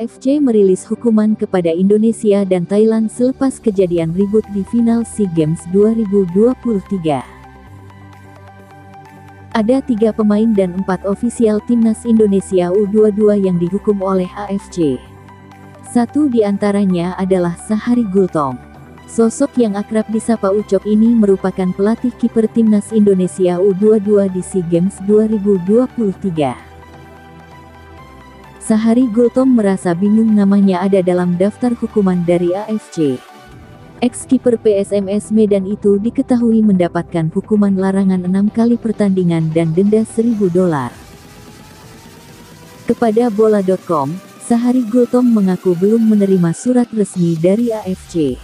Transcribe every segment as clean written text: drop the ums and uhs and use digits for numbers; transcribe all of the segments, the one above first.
AFC merilis hukuman kepada Indonesia dan Thailand selepas kejadian ribut di final SEA Games 2023. Ada 3 pemain dan 4 ofisial timnas Indonesia U22 yang dihukum oleh AFC. Satu di antaranya adalah Sahari Gultom. Sosok yang akrab disapa Ucok ini merupakan pelatih kiper timnas Indonesia U22 di SEA Games 2023. Sahari Gultom merasa bingung namanya ada dalam daftar hukuman dari AFC. Ex-kiper PSMS Medan itu diketahui mendapatkan hukuman larangan 6 kali pertandingan dan denda $1.000. Kepada bola.com, Sahari Gultom mengaku belum menerima surat resmi dari AFC.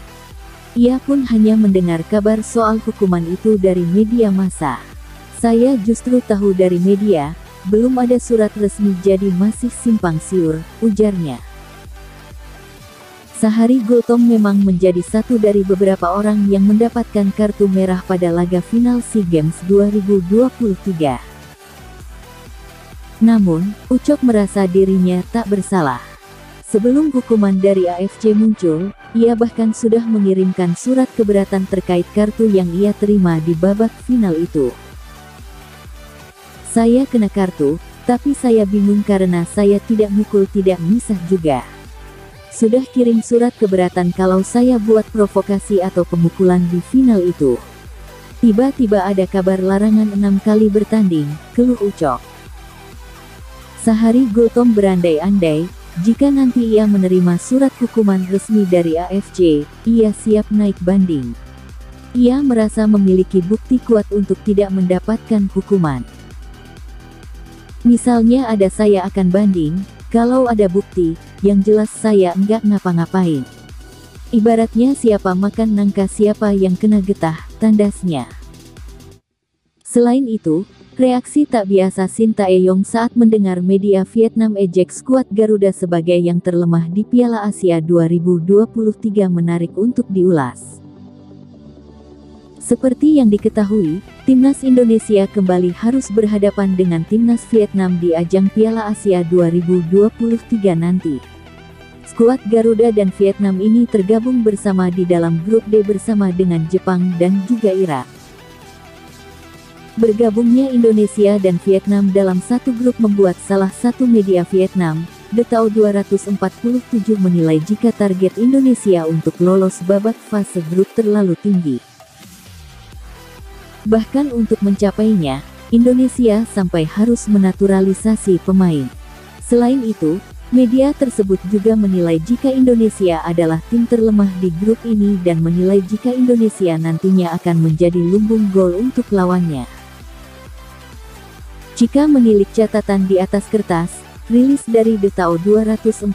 Ia pun hanya mendengar kabar soal hukuman itu dari media massa. Saya justru tahu dari media, belum ada surat resmi jadi masih simpang siur, ujarnya. Sahari Gultom memang menjadi satu dari beberapa orang yang mendapatkan kartu merah pada laga final SEA Games 2023. Namun, Ucok merasa dirinya tak bersalah. Sebelum hukuman dari AFC muncul, ia bahkan sudah mengirimkan surat keberatan terkait kartu yang ia terima di babak final itu. Saya kena kartu, tapi saya bingung karena saya tidak mukul tidak misah juga. Sudah kirim surat keberatan kalau saya buat provokasi atau pemukulan di final itu. Tiba-tiba ada kabar larangan 6 kali bertanding, keluh Ucok. Sahari Gultom berandai-andai, jika nanti ia menerima surat hukuman resmi dari AFC, ia siap naik banding. Ia merasa memiliki bukti kuat untuk tidak mendapatkan hukuman. Misalnya ada saya akan banding, kalau ada bukti, yang jelas saya enggak ngapa-ngapain. Ibaratnya siapa makan nangka siapa yang kena getah, tandasnya. Selain itu, reaksi tak biasa Shin Tae-yong saat mendengar media Vietnam ejek skuad Garuda sebagai yang terlemah di Piala Asia 2023 menarik untuk diulas. Seperti yang diketahui, timnas Indonesia kembali harus berhadapan dengan timnas Vietnam di ajang Piala Asia 2023 nanti. Skuad Garuda dan Vietnam ini tergabung bersama di dalam grup D bersama dengan Jepang dan juga Irak. Bergabungnya Indonesia dan Vietnam dalam satu grup membuat salah satu media Vietnam, The Tao 247 menilai jika target Indonesia untuk lolos babak fase grup terlalu tinggi. Bahkan untuk mencapainya, Indonesia sampai harus menaturalisasi pemain. Selain itu, media tersebut juga menilai jika Indonesia adalah tim terlemah di grup ini dan menilai jika Indonesia nantinya akan menjadi lumbung gol untuk lawannya. Jika menilik catatan di atas kertas, rilis dari The Tao 247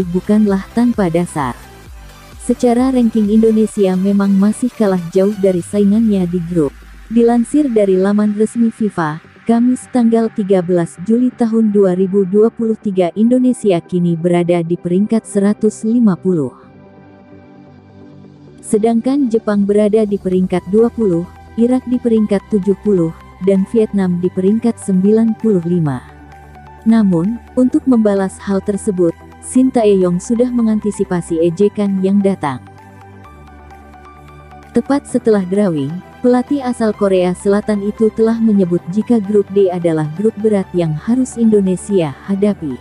bukanlah tanpa dasar. Secara ranking Indonesia memang masih kalah jauh dari saingannya di grup. Dilansir dari laman resmi FIFA, Kamis tanggal 13 Juli tahun 2023 Indonesia kini berada di peringkat 150. Sedangkan Jepang berada di peringkat 20, Irak di peringkat 70, dan Vietnam di peringkat 95. Namun, untuk membalas hal tersebut, Shin Tae-yong sudah mengantisipasi ejekan yang datang. Tepat setelah drawing, pelatih asal Korea Selatan itu telah menyebut jika grup D adalah grup berat yang harus Indonesia hadapi.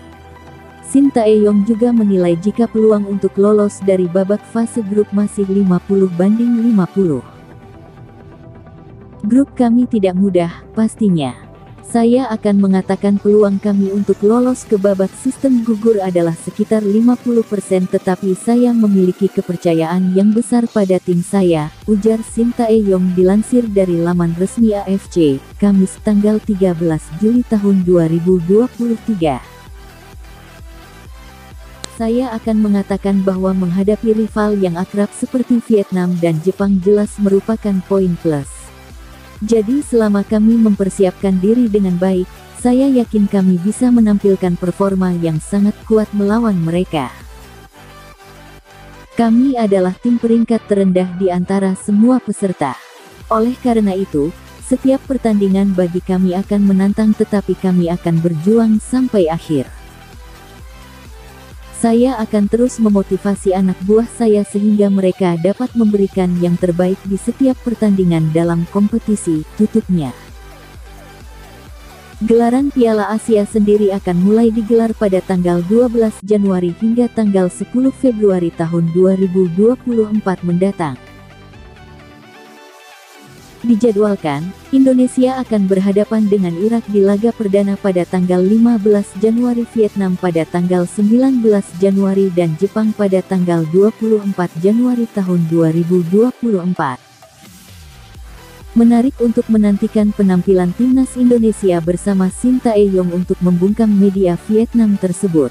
Shin Tae-yong juga menilai jika peluang untuk lolos dari babak fase grup masih 50-50. Grup kami tidak mudah, pastinya. Saya akan mengatakan peluang kami untuk lolos ke babak sistem gugur adalah sekitar 50% tetapi saya memiliki kepercayaan yang besar pada tim saya, ujar Shin Tae-yong dilansir dari laman resmi AFC, Kamis tanggal 13 Juli tahun 2023. Saya akan mengatakan bahwa menghadapi rival yang akrab seperti Vietnam dan Jepang jelas merupakan poin plus. Jadi selama kami mempersiapkan diri dengan baik, saya yakin kami bisa menampilkan performa yang sangat kuat melawan mereka. Kami adalah tim peringkat terendah di antara semua peserta. Oleh karena itu, setiap pertandingan bagi kami akan menantang tetapi kami akan berjuang sampai akhir. Saya akan terus memotivasi anak buah saya sehingga mereka dapat memberikan yang terbaik di setiap pertandingan dalam kompetisi, tutupnya. Gelaran Piala Asia sendiri akan mulai digelar pada tanggal 12 Januari hingga tanggal 10 Februari tahun 2024 mendatang. Dijadwalkan, Indonesia akan berhadapan dengan Irak di laga perdana pada tanggal 15 Januari, Vietnam pada tanggal 19 Januari dan Jepang pada tanggal 24 Januari tahun 2024. Menarik untuk menantikan penampilan timnas Indonesia bersama Shin Tae-yong untuk membungkam media Vietnam tersebut.